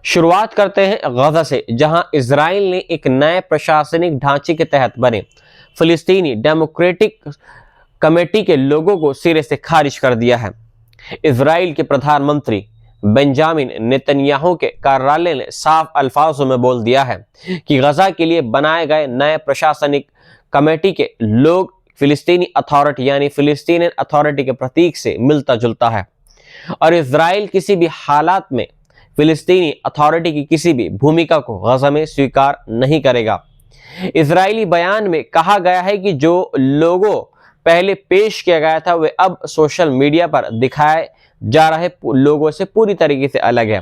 शुरुआत करते हैं गजा से, जहां इजराइल ने एक नए प्रशासनिक ढांचे के तहत बने फिलिस्तीनी डेमोक्रेटिक कमेटी के लोगों को सिरे से खारिज कर दिया है। इजराइल के प्रधानमंत्री बेंजामिन नेतन्याहू के कार्यालय ने साफ अल्फाजों में बोल दिया है कि गजा के लिए बनाए गए नए प्रशासनिक कमेटी के लोग फिलिस्तीनी अथॉरिटी यानी फिलिस्तीनियन अथॉरिटी के प्रतीक से मिलता जुलता है और इजराइल किसी भी हालात में फिलिस्तीनी अथॉरिटी की किसी भी भूमिका को गजा में स्वीकार नहीं करेगा। इजरायली बयान में कहा गया है कि जो लोगों पहले पेश किया गया था वे अब सोशल मीडिया पर दिखाए जा रहे लोगों से पूरी तरीके से अलग है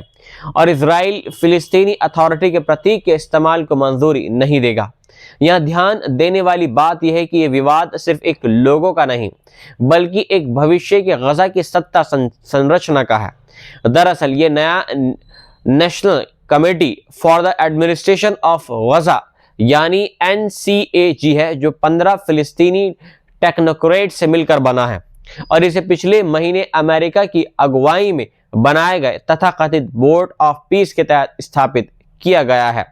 और इजराइल फिलिस्तीनी अथॉरिटी के प्रतीक के इस्तेमाल को मंजूरी नहीं देगा। यहाँ ध्यान देने वाली बात यह है कि यह विवाद सिर्फ एक लोगों का नहीं बल्कि एक भविष्य के गजा की सत्ता संरचना का है। दरअसल ये नया National Committee for the Administration of Gaza यानी NCAG है, जो 15 फिलिस्तीनी टेक्नोक्रेट से मिलकर बना है और इसे पिछले महीने अमेरिका की अगुवाई में बनाए गए तथाकथित बोर्ड ऑफ पीस के तहत स्थापित किया गया है।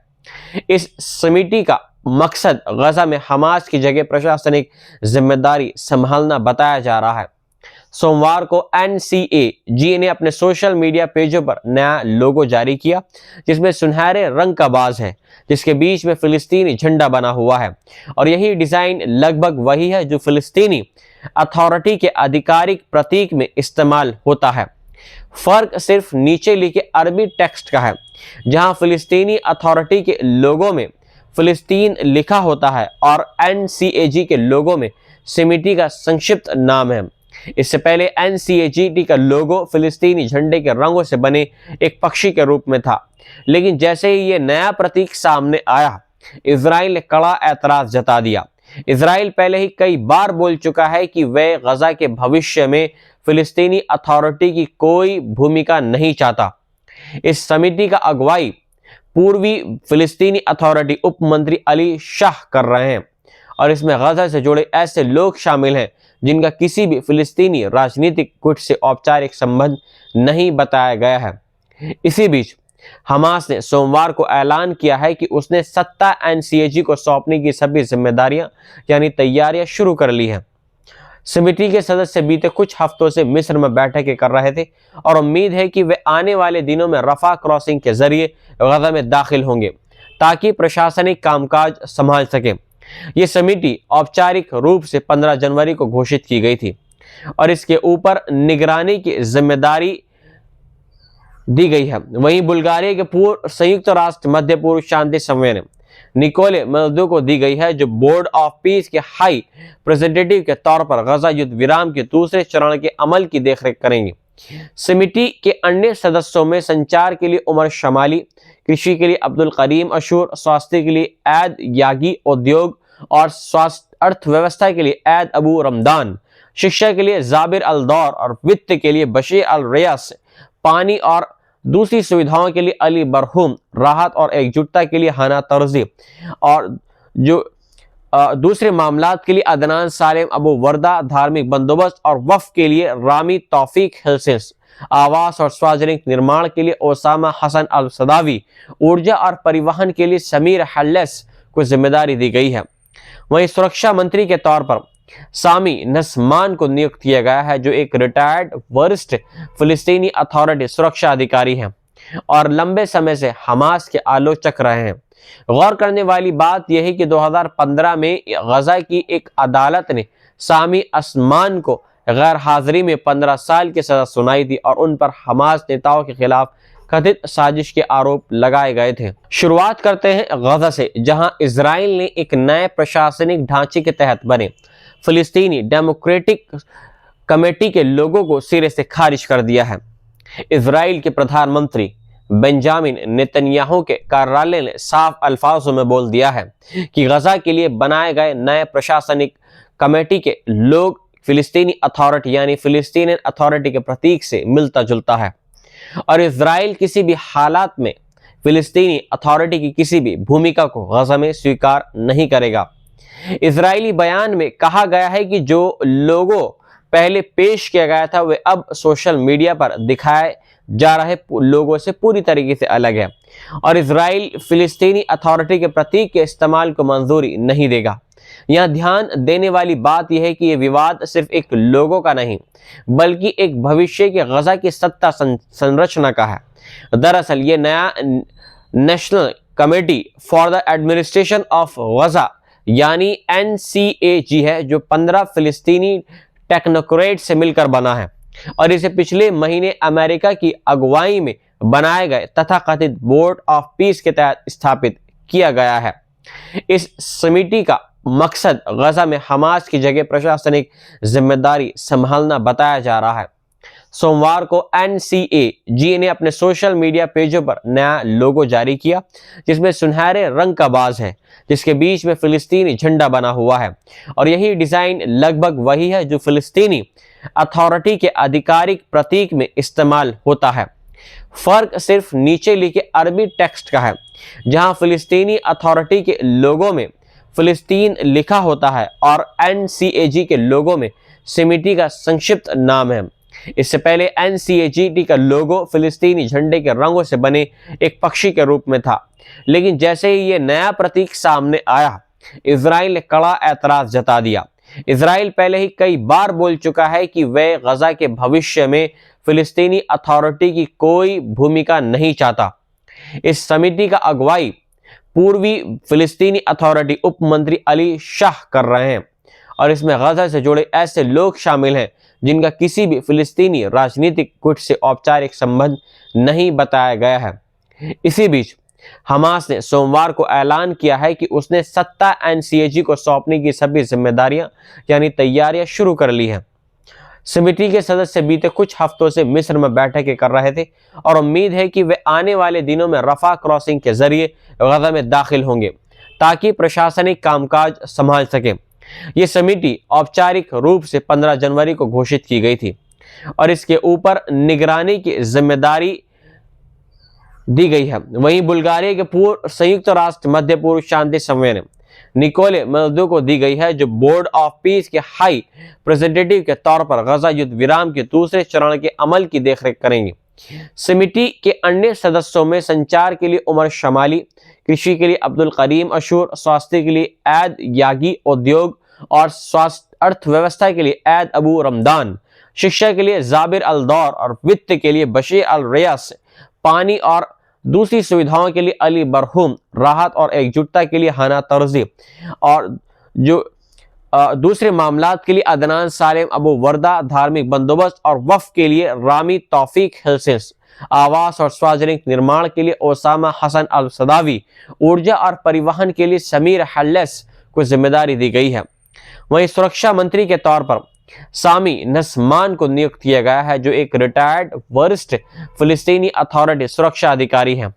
इस समिति का मकसद गजा में हमास की जगह प्रशासनिक जिम्मेदारी संभालना बताया जा रहा है। सोमवार को NCAG ने अपने सोशल मीडिया पेजों पर नया लोगो जारी किया जिसमें सुनहरे रंग का बाज है जिसके बीच में फिलिस्तीनी झंडा बना हुआ है और यही डिजाइन लगभग वही है जो फिलिस्तीनी अथॉरिटी के आधिकारिक प्रतीक में इस्तेमाल होता है। फर्क सिर्फ नीचे लिखे अरबी टेक्स्ट का है, जहां फिलिस्तीनी अथॉरिटी के लोगों में फिलिस्तीन लिखा होता है और NCAG के लोगों में समिति का संक्षिप्त नाम है। इससे पहले NCAG का लोगो फिलिस्तीनी झंडे के रंगों से बने एक पक्षी के रूप में था, लेकिन जैसे ही ये नया प्रतीक सामने आया इजराइल ने कड़ा ऐतराज जता दिया। इजराइल पहले ही कई बार बोल चुका है कि वह गजा के भविष्य में फिलिस्तीनी अथॉरिटी की कोई भूमिका नहीं चाहता। इस समिति का अगुवाई पूर्वी फिलिस्तीनी अथॉरिटी उप मंत्री अली शाह कर रहे हैं और इसमें गजा से जुड़े ऐसे लोग शामिल हैं जिनका किसी भी फिलिस्तीनी राजनीतिक गुट से औपचारिक संबंध नहीं बताया गया है। इसी बीच हमास ने सोमवार को ऐलान किया है कि उसने सत्ता NCAG को सौंपने की सभी जिम्मेदारियां यानी तैयारियां शुरू कर ली हैं। समिति के सदस्य बीते कुछ हफ्तों से मिस्र में बैठकें कर रहे थे और उम्मीद है कि वे आने वाले दिनों में रफा क्रॉसिंग के जरिए गजा में दाखिल होंगे ताकि प्रशासनिक कामकाज संभाल सके। ये समिति औपचारिक रूप से 15 जनवरी को घोषित की गई थी और इसके ऊपर निगरानी की जिम्मेदारी दी गई है। वहीं बुल्गारिया के पूर्व संयुक्त राष्ट्र मध्य पूर्व शांति समन्वय निकोले मल्दो को दी गई है, जो बोर्ड ऑफ पीस के हाई रिप्रेजेंटेटिव के तौर पर गजा युद्ध विराम के दूसरे चरण के अमल की देखरेख करेंगे। समिति के अन्य सदस्यों में संचार के लिए उमर शमाली, कृषि के लिए अब्दुल करीम अशूर, स्वास्थ्य के लिए ऐद यागी, उद्योग और स्वास्थ्य अर्थव्यवस्था के लिए ऐद अबू रमदान, शिक्षा के लिए जाबिर अल दौर और वित्त के लिए बशीर अल रियास, पानी और दूसरी सुविधाओं के लिए अली बरहूम, राहत और एकजुटता के लिए हना तर्जी और जो दूसरे मामलात के लिए अदनान सालेम अबू वर्दा, धार्मिक बंदोबस्त और वफ के लिए रामी तौफीक हिल्सिस, आवास और सार्वजनिक निर्माण के लिए ओसामा हसन अल सदावी, ऊर्जा और परिवहन के लिए समीर हल्लेस को जिम्मेदारी दी गई है। वहीं सुरक्षा मंत्री के तौर पर सामी नस्मान को नियुक्त किया गया है, जो एक रिटायर्ड वरिष्ठ फिलिस्तीनी अथॉरिटी सुरक्षा अधिकारी हैं और लंबे समय से हमास के आलोचक रहे हैं। गौर करने वाली बात यह है कि 2015 में गजा की एक अदालत ने सामी असमान को गैर हाजिरी में 15 साल की सजा सुनाई थी और उन पर हमास नेताओं के खिलाफ कथित साजिश के आरोप लगाए गए थे। शुरुआत करते हैं गजा से, जहां इजराइल ने एक नए प्रशासनिक ढांचे के तहत बने फिलिस्तीनी डेमोक्रेटिक कमेटी के लोगों को सिरे से खारिज कर दिया है। इजराइल के प्रधानमंत्री बेंजामिन नेतन्याहू के कार्यालय ने साफ अल्फाजों में बोल दिया है कि गजा के लिए बनाए गए नए प्रशासनिक कमेटी के लोग फिलिस्तीनी अथॉरिटी यानी फिलिस्तीनियन अथॉरिटी के प्रतीक से मिलता जुलता है और इजराइल किसी भी हालात में फिलिस्तीनी अथॉरिटी की किसी भी भूमिका को गजा में स्वीकार नहीं करेगा। इजरायली बयान में कहा गया है कि जो लोगों पहले पेश किया गया था वे अब सोशल मीडिया पर दिखाए जा रहे लोगों से पूरी तरीके से अलग है और इजराइल फिलिस्तीनी अथॉरिटी के प्रतीक के इस्तेमाल को मंजूरी नहीं देगा। यहाँ ध्यान देने वाली बात यह है कि यह विवाद सिर्फ एक लोगों का नहीं बल्कि एक भविष्य के गजा की सत्ता संरचना का है। दरअसल ये नया National Committee for the Administration of Gaza यानी NCAG है, जो 15 फिलिस्तीनी टेक्नोक्रेट से मिलकर बना है और इसे पिछले महीने अमेरिका की अगुवाई में बनाए गए तथाकथित बोर्ड ऑफ पीस के तहत स्थापित किया गया है। इस समिति का मकसद गजा में हमास की जगह प्रशासनिक जिम्मेदारी संभालना बताया जा रहा है। सोमवार को NCAG ने अपने सोशल मीडिया पेजों पर नया लोगो जारी किया जिसमें सुनहरे रंग का बाज है जिसके बीच में फिलिस्तीनी झंडा बना हुआ है और यही डिजाइन लगभग वही है जो फिलिस्तीनी अथॉरिटी के आधिकारिक प्रतीक में इस्तेमाल होता है। फर्क सिर्फ नीचे लिखे अरबी टेक्स्ट का है, जहां फिलिस्तीनी अथॉरिटी के लोगों में फिलिस्तीन लिखा होता है और NCAG के लोगों में समिति का संक्षिप्त नाम है। इससे पहले NCAG का लोगो फिलिस्तीनी झंडे के रंगों से बने एक पक्षी के रूप में था, लेकिन जैसे ही ये नया प्रतीक सामने आया, इजराइल ने कड़ा ऐतराज जता दिया। इजराइल पहले ही कई बार बोल चुका है कि वह गजा के भविष्य में फिलिस्तीनी अथॉरिटी की कोई भूमिका नहीं चाहता। इस समिति का अगुवाई पूर्वी फिलिस्तीनी अथॉरिटी उप मंत्री अली शाह कर रहे हैं और इसमें गजा से जुड़े ऐसे लोग शामिल हैं जिनका किसी भी फिलिस्तीनी राजनीतिक गुट से औपचारिक संबंध नहीं बताया गया है। इसी बीच हमास ने सोमवार को ऐलान किया है कि उसने सत्ता NCAG को सौंपने की सभी जिम्मेदारियां यानी तैयारियां शुरू कर ली हैं। समिति के सदस्य बीते कुछ हफ्तों से मिस्र में बैठकें कर रहे थे और उम्मीद है कि वे आने वाले दिनों में रफा क्रॉसिंग के जरिए गजा में दाखिल होंगे ताकि प्रशासनिक कामकाज संभाल सके। ये समिति औपचारिक रूप से 15 जनवरी को घोषित की गई थी और इसके ऊपर निगरानी की जिम्मेदारी दी गई है। वहीं बुल्गारिया के पूर्व संयुक्त राष्ट्र मध्य पूर्व शांति सम्मेलन निकोले मल्दो को दी गई है, जो बोर्ड ऑफ पीस के हाई रिप्रेजेंटेटिव के तौर पर गजा युद्ध विराम के दूसरे चरण के अमल की देखरेख करेंगे। समिति के अन्य सदस्यों में संचार के लिए उमर शमाली, कृषि के लिए अब्दुल करीम अशूर, स्वास्थ्य के लिए ऐद यागी, उद्योग और स्वास्थ्य अर्थव्यवस्था के लिए ऐद अबू रमदान, शिक्षा के लिए जाबिर अल दौर और वित्त के लिए बशीर अल रियास, पानी और दूसरी सुविधाओं के लिए अली बरहूम, राहत और एकजुटता के लिए हना तर्जी और जो दूसरे मामलात के लिए अदनान सालेम अबू वर्दा, धार्मिक बंदोबस्त और वफ़ के लिए रामी तौफीक हिल्सिस, आवास और सार्वजनिक निर्माण के लिए ओसामा हसन अल सदावी, ऊर्जा और परिवहन के लिए समीर हल्लेस को जिम्मेदारी दी गई है। वहीं सुरक्षा मंत्री के तौर पर सामी नस्मान को नियुक्त किया गया है, जो एक रिटायर्ड वरिष्ठ फिलिस्तीनी अथॉरिटी सुरक्षा अधिकारी हैं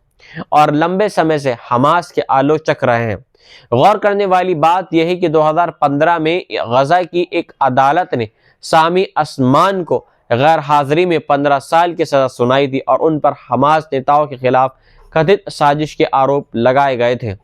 और लंबे समय से हमास के आलोचक रहे हैं। गौर करने वाली बात यह है कि 2015 में गजा की एक अदालत ने सामी असमान को गैर हाजिरी में 15 साल की सजा सुनाई थी और उन पर हमास नेताओं के खिलाफ कथित साजिश के आरोप लगाए गए थे।